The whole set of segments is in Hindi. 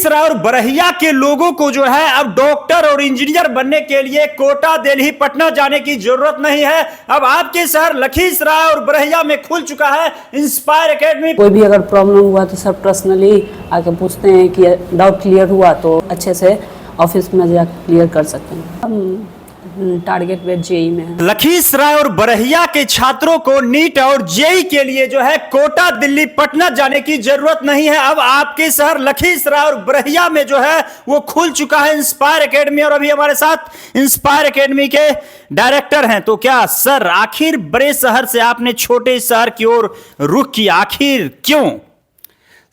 लखीसराय और बरहिया के लोगों को जो है अब डॉक्टर और इंजीनियर बनने के लिए कोटा दिल्ली पटना जाने की जरूरत नहीं है। अब आपके शहर लखीसराय और बरहिया में खुल चुका है इंस्पायर एकेडमी। कोई भी अगर प्रॉब्लम हुआ तो सर पर्सनली आके पूछते हैं कि डाउट क्लियर हुआ तो अच्छे से ऑफिस में जाकर क्लियर कर सकते हैं। हम टारगेट वेट जेई में है। लखीसराय और बरहिया के छात्रों को नीट और जेई के लिए जो है कोटा दिल्ली पटना जाने की जरूरत नहीं है। अब आपके शहर लखीसराय और बरहिया में जो है वो खुल चुका है इंस्पायर एकेडमी। और अभी हमारे साथ इंस्पायर एकेडमी के डायरेक्टर हैं। तो क्या सर, आखिर बड़े शहर से आपने छोटे शहर की ओर रुख किया, आखिर क्यों?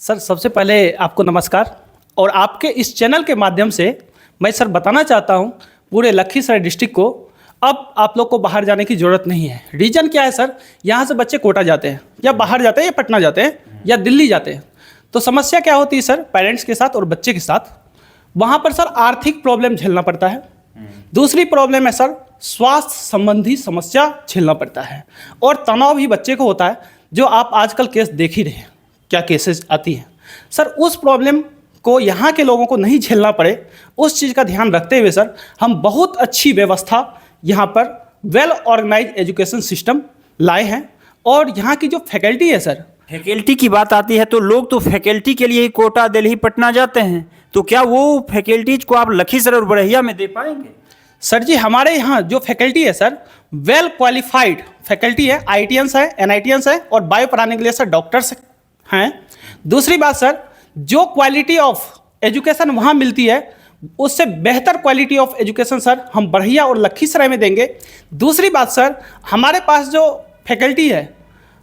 सर सबसे पहले आपको नमस्कार। और आपके इस चैनल के माध्यम से मैं सर बताना चाहता हूँ पूरे लखीसराय डिस्ट्रिक्ट को अब आप लोग को बाहर जाने की ज़रूरत नहीं है। रीज़न क्या है सर, यहाँ से बच्चे कोटा जाते हैं या बाहर जाते हैं या पटना जाते हैं या दिल्ली जाते हैं। तो समस्या क्या होती है सर, पेरेंट्स के साथ और बच्चे के साथ, वहाँ पर सर आर्थिक प्रॉब्लम झेलना पड़ता है। दूसरी प्रॉब्लम है सर स्वास्थ्य संबंधी समस्या झेलना पड़ता है। और तनाव भी बच्चे को होता है, जो आप आजकल केस देख ही रहे हैं, क्या केसेस आती हैं सर। उस प्रॉब्लम को यहाँ के लोगों को नहीं झेलना पड़े, उस चीज़ का ध्यान रखते हुए सर हम बहुत अच्छी व्यवस्था यहाँ पर वेल ऑर्गेनाइज एजुकेशन सिस्टम लाए हैं। और यहाँ की जो फैकल्टी है सर, फैकल्टी की बात आती है तो लोग तो फैकल्टी के लिए ही कोटा दिल्ली पटना जाते हैं। तो क्या वो फैकल्टीज को आप लखीसराय और बरहिया में दे पाएंगे? सर जी हमारे यहाँ जो फैकल्टी है सर वेल क्वालिफाइड फैकल्टी है। IITians है, NITians है और बायो पढ़ाने के लिए सर डॉक्टर्स हैं। दूसरी बात सर, जो क्वालिटी ऑफ एजुकेशन वहाँ मिलती है उससे बेहतर क्वालिटी ऑफ एजुकेशन सर हम बरहिया और लखीसराय में देंगे। दूसरी बात सर, हमारे पास जो फैकल्टी है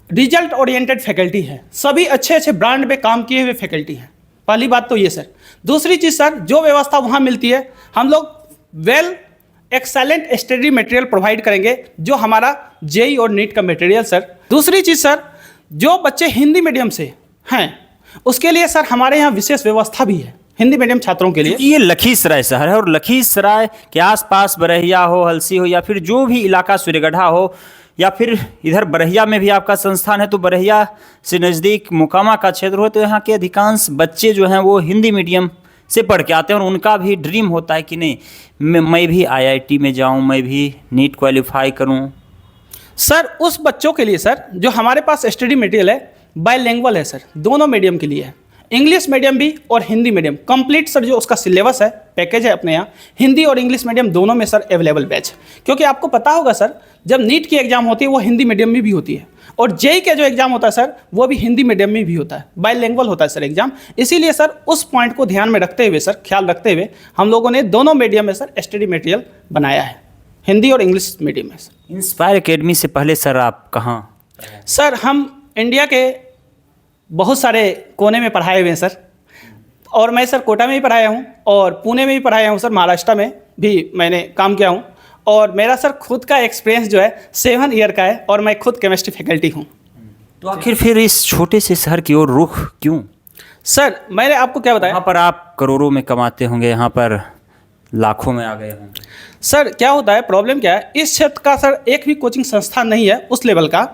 रिजल्ट ओरिएंटेड फैकल्टी है, सभी अच्छे अच्छे ब्रांड में काम किए हुए फैकल्टी हैं। पहली बात तो ये सर। दूसरी चीज़ सर, जो व्यवस्था वहाँ मिलती है हम लोग well excellent study material provide करेंगे, जो हमारा जेई और नीट का मटेरियल सर। दूसरी चीज़ सर, जो बच्चे हिंदी मीडियम से हैं उसके लिए सर हमारे यहाँ विशेष व्यवस्था भी है हिंदी मीडियम छात्रों के लिए। ये लखीसराय शहर है और लखीसराय के आसपास बरहिया हो, हलसी हो या फिर जो भी इलाका सूर्यगढ़ा हो या फिर इधर बरहिया में भी आपका संस्थान है, तो बरहिया से नज़दीक मोकामा का क्षेत्र हो, तो यहाँ के अधिकांश बच्चे जो हैं वो हिंदी मीडियम से पढ़ के आते हैं। और उनका भी ड्रीम होता है कि नहीं मैं भी IIT में जाऊँ, मैं भी नीट क्वालिफाई करूँ। सर उस बच्चों के लिए सर जो हमारे पास स्टडी मटेरियल है बाईलिंगुअल है सर, दोनों मीडियम के लिए है, इंग्लिश मीडियम भी और हिंदी मीडियम कंप्लीट सर। जो उसका सिलेबस है, पैकेज है अपने यहाँ, हिंदी और इंग्लिश मीडियम दोनों में सर अवेलेबल बैच। क्योंकि आपको पता होगा सर, जब नीट की एग्जाम होती है वो हिंदी मीडियम में भी होती है और जेई का जो एग्जाम होता है सर वो भी हिंदी मीडियम में भी होता है, बाईलिंगुअल होता है सर एग्जाम। इसीलिए सर उस पॉइंट को ध्यान में रखते हुए सर, ख्याल रखते हुए हम लोगों ने दोनों मीडियम में सर स्टडी मटेरियल बनाया है, हिंदी और इंग्लिश मीडियम में सर। इंस्पायर एकेडमी से पहले सर आप कहाँ? सर हम इंडिया के बहुत सारे कोने में पढ़ाए हुए हैं सर। और मैं सर कोटा में भी पढ़ाया हूँ और पुणे में भी पढ़ाया हूँ सर, महाराष्ट्र में भी मैंने काम किया हूँ। और मेरा सर खुद का एक्सपीरियंस जो है 7 ईयर का है और मैं खुद केमिस्ट्री फैकल्टी हूँ। तो आखिर फिर इस छोटे से शहर की ओर रुख क्यों? सर मैंने आपको क्या बताया, यहाँ पर आप करोड़ों में कमाते होंगे, यहाँ पर लाखों में आ गए होंगे। सर क्या होता है, प्रॉब्लम क्या है, इस क्षेत्र का सर एक भी कोचिंग संस्थान नहीं है उस लेवल का।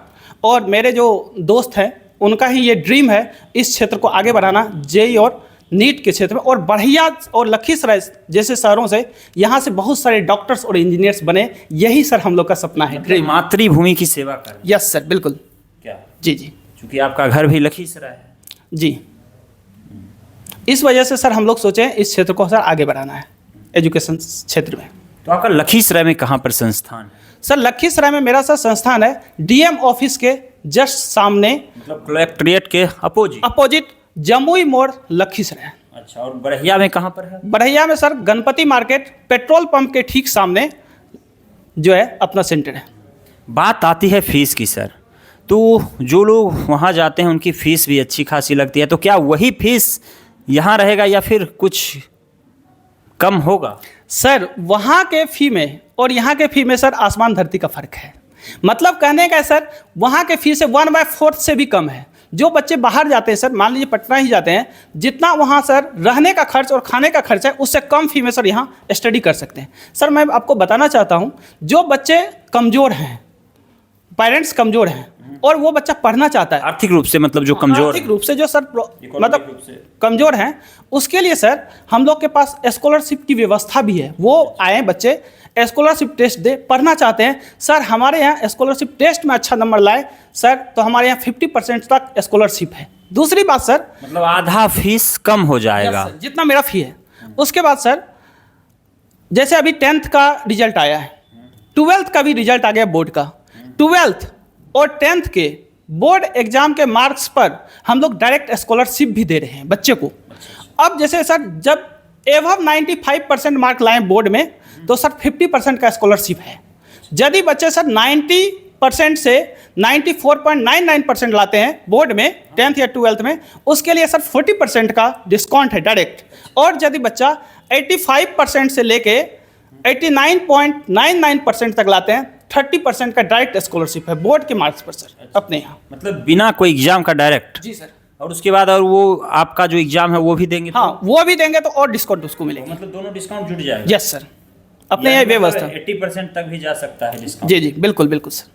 और मेरे जो दोस्त हैं उनका ही ये ड्रीम है इस क्षेत्र को आगे बढ़ाना, जेई और नीट के क्षेत्र में। और बरहिया और लखीसराय जैसे शहरों से यहाँ से बहुत सारे डॉक्टर्स और इंजीनियर्स बने, यही सर हम लोग का सपना है, ड्रीम। मातृभूमि की सेवा कर। यस सर, बिल्कुल। क्या? जी जी, क्योंकि आपका घर भी लखीसराय है। जी, इस वजह से सर हम लोग सोचे इस क्षेत्र को सर आगे बढ़ाना है एजुकेशन क्षेत्र में। तो आपका लखीसराय में कहाँ पर संस्थान है? सर लखीसराय में मेरा सर संस्थान है DM ऑफिस के जस्ट सामने, मतलब कलेक्ट्रेट के अपोजिट जमुई मोड़ लखीसराय। अच्छा, और बरहिया में कहाँ पर है? बरहिया में sir Ganpati market petrol pump के ठीक सामने जो है अपना सेंटर है। बात आती है फीस की सर, तो जो लोग वहाँ जाते हैं उनकी फ़ीस भी अच्छी खासी लगती है, तो क्या वही फीस यहाँ रहेगा या फिर कुछ कम होगा? सर वहाँ के फ़ी में और यहाँ के फ़ी में सर आसमान धरती का फ़र्क है। मतलब कहने का है सर, वहाँ के फ़ी से 1/4 से भी कम है। जो बच्चे बाहर जाते हैं सर, मान लीजिए पटना ही जाते हैं, जितना वहाँ सर रहने का खर्च और खाने का खर्च है उससे कम फ़ी में सर यहाँ स्टडी कर सकते हैं। सर मैं आपको बताना चाहता हूँ, जो बच्चे कमज़ोर हैं, पेरेंट्स कमज़ोर हैं और वो बच्चा पढ़ना चाहता है, आर्थिक रूप से मतलब जो कमजोर आर्थिक रूप से जो सर मतलब रूप से कमज़ोर हैं, उसके लिए सर हम लोग के पास स्कॉलरशिप की व्यवस्था भी है। वो आए बच्चे स्कॉलरशिप टेस्ट दे, पढ़ना चाहते हैं सर, हमारे यहाँ स्कॉलरशिप टेस्ट में अच्छा नंबर लाए सर तो हमारे यहाँ 50% तक स्कॉलरशिप है। दूसरी बात सर, मतलब आधा फीस कम हो जाएगा जितना मेरा फी है। उसके बाद सर, जैसे अभी 10th का रिजल्ट आया है, 12th का भी रिजल्ट आ गया बोर्ड का। 12th और 10th के बोर्ड एग्जाम के मार्क्स पर हम लोग डायरेक्ट स्कॉलरशिप भी दे रहे हैं बच्चे को। अब जैसे सर जब एवब 95% मार्क लाए बोर्ड में तो सर 50% का स्कॉलरशिप है। यदि बच्चे सर 90% से 94.99% लाते हैं बोर्ड में 10th या 12th में, उसके लिए सर 40% का डिस्काउंट है डायरेक्ट। और यदि बच्चा 85% से लेके 89.99% तक लाते हैं, 30% का डायरेक्ट स्कॉलरशिप है बोर्ड के मार्क्स पर सर अपने यहाँ। मतलब बिना कोई एग्जाम का डायरेक्ट? जी सर। और उसके बाद और वो आपका जो एग्जाम है वो भी देंगे? हाँ, वो भी देंगे तो और डिस्काउंट उसको मिलेगा। मतलब दोनों डिस्काउंट जुट जाएगा? यस सर, अपने यहाँ व्यवस्था 80% तक भी जा सकता है डिस्काउंट? जी जी बिल्कुल बिल्कुल सर।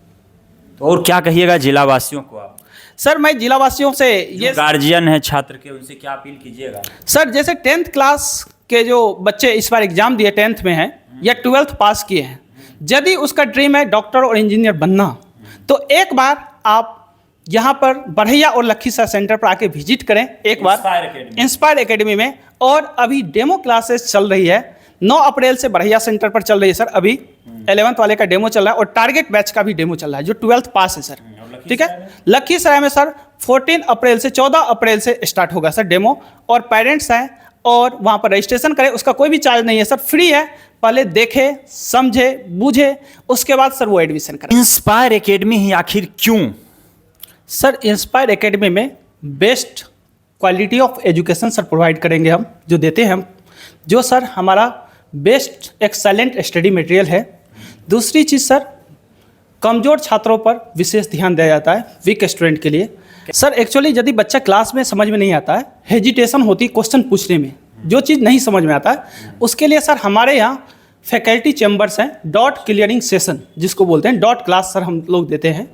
तो और क्या कहिएगा जिला वासियों को आप? सर मैं जिला वासियों से ये गार्जियन है छात्र के, उनसे क्या अपील कीजिएगा? सर जैसे 10th क्लास के जो बच्चे इस बार एग्जाम दिए 10th में हैं या 12th पास किए हैं, यदि उसका ड्रीम है डॉक्टर और इंजीनियर बनना, तो एक बार आप यहाँ पर बरहैया और लखीसराय सेंटर पर आके विजिट करें एक बार इंस्पायर एकेडमी में। और अभी डेमो क्लासेस चल रही है, 9 अप्रैल से बरहैया सेंटर पर चल रही है सर। अभी 11th वाले का डेमो चल रहा है और टारगेट बैच का भी डेमो चल रहा है जो 12th पास है सर। ठीक है, लखीसराय में सर 14 अप्रैल से 14 अप्रैल से स्टार्ट होगा सर डेमो। और पेरेंट्स हैं और वहाँ पर रजिस्ट्रेशन करें, उसका कोई भी चार्ज नहीं है सर, फ्री है। पहले देखे, समझे, बूझे, उसके बाद सर वो एडमिशन करें। इंस्पायर एकेडमी ही आखिर क्यों? सर इंस्पायर एकेडमी में best quality of education sir provide करेंगे हम, जो देते हैं हम, जो सर हमारा बेस्ट एक्सेलेंट स्टडी मटेरियल है। दूसरी चीज़ सर, कमज़ोर छात्रों पर विशेष ध्यान दिया जाता है, वीक स्टूडेंट के लिए। सर एक्चुअली यदि बच्चा क्लास में समझ में नहीं आता है, हेजिटेशन होती है क्वेश्चन पूछने में, जो चीज़ नहीं समझ में आता है, उसके लिए सर हमारे यहाँ फैकल्टी चैम्बर्स हैं, डॉट क्लियरिंग सेशन जिसको बोलते हैं, डॉट क्लास सर हम लोग देते हैं।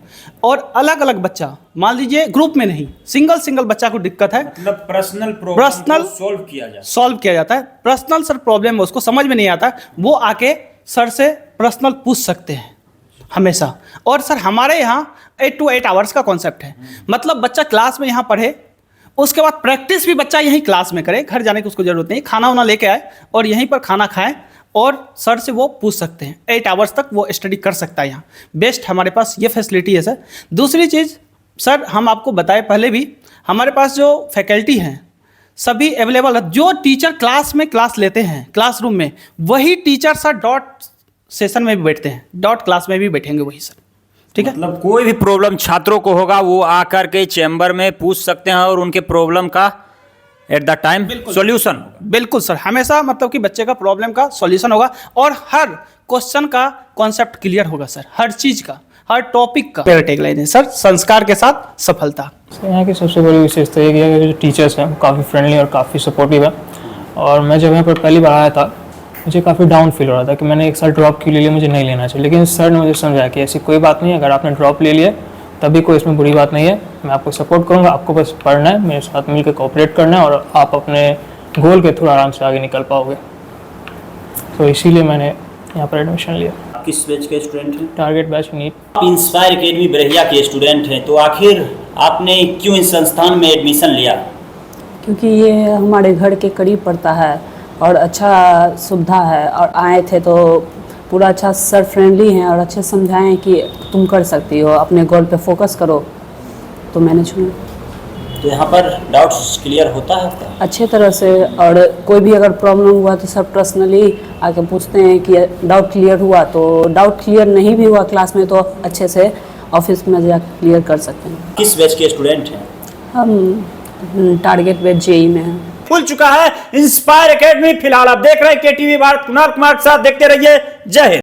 और अलग अलग बच्चा, मान लीजिए ग्रुप में नहीं, सिंगल बच्चा को दिक्कत है, मतलब पर्सनल प्रॉब्लम सॉल्व किया जाता है। पर्सनल सर प्रॉब्लम है, उसको समझ में नहीं आता, वो आके सर से पर्सनल पूछ सकते हैं हमेशा। और सर हमारे यहाँ 8 to 8 आवर्स का कॉन्सेप्ट है, मतलब बच्चा क्लास में यहाँ पढ़े, उसके बाद प्रैक्टिस भी बच्चा यहीं क्लास में करे, घर जाने की उसको जरूरत नहीं, खाना वाना लेके आए और यहीं पर खाना खाए और सर से वो पूछ सकते हैं। 8 आवर्स तक वो स्टडी कर सकता है यहाँ। बेस्ट हमारे पास ये फैसिलिटी है सर। दूसरी चीज़ सर, हम आपको बताए पहले भी, हमारे पास जो फैकल्टी हैं सभी अवेलेबल है। जो टीचर क्लास में क्लास लेते हैं क्लासरूम में, वही टीचर सर डॉट सेशन में भी बैठते हैं, डॉट क्लास में भी बैठेंगे वही सर। ठीक है, मतलब कोई भी प्रॉब्लम छात्रों को होगा वो आकर के चैम्बर में पूछ सकते हैं और उनके प्रॉब्लम का एट द टाइम सॉल्यूशन होगा। बिल्कुल सर, हमेशा मतलब कि बच्चे का प्रॉब्लम का सॉल्यूशन होगा और हर क्वेश्चन का कॉन्सेप्ट क्लियर होगा सर, हर चीज़ का, हर टॉपिक का। मेरा टैगलाइन है सर, संस्कार के साथ सफलता। सर यहाँ की सबसे बड़ी विशेषता ये है कि जो टीचर्स हैं वो काफ़ी फ्रेंडली और काफ़ी सपोर्टिव है। और मैं जब यहाँ पर पहली बार आया था, मुझे काफ़ी डाउन फील हो रहा था कि मैंने एक साल ड्रॉप क्यों ले लिया, मुझे नहीं लेना चाहिए। लेकिन सर ने मुझे समझाया कि ऐसी कोई बात नहीं है, अगर आपने ड्रॉप ले लिया तभी कोई इसमें बुरी बात नहीं है, मैं आपको सपोर्ट करूँगा, आपको बस पढ़ना है, मेरे साथ मिलकर कोऑपरेट करना है और आप अपने गोल के थ्रू आराम से आगे निकल पाओगे। तो इसीलिए मैंने यहाँ पर एडमिशन लिया। किस बैच के स्टूडेंट हैं? Target batch NEET. आप इंस्पायर एकेडमी बरहैया के स्टूडेंट हैं, तो आखिर आपने क्यों इस संस्थान में एडमिशन लिया? क्योंकि ये हमारे घर के करीब पड़ता है और अच्छा सुविधा है, और आए थे तो पूरा अच्छा सर फ्रेंडली हैं और अच्छे समझाएं कि तुम कर सकती हो, अपने गोल पे फोकस करो, तो मैंने चुना। तो यहाँ पर डाउट्स क्लियर होता है आपका? अच्छे तरह से, और कोई भी अगर प्रॉब्लम हुआ तो सर पर्सनली आके पूछते हैं कि डाउट क्लियर हुआ, तो डाउट क्लियर नहीं भी हुआ क्लास में तो अच्छे से ऑफिस में जाकर क्लियर कर सकते हैं। किस बैच के स्टूडेंट हैं? हम टारगेट बैच जेई में हैं। खुल चुका है इंस्पायर एकेडमी। फिलहाल आप देख रहे हैं केटीवी भारत, कुणाल कुमार के साथ। देखते रहिए। जय हिंद।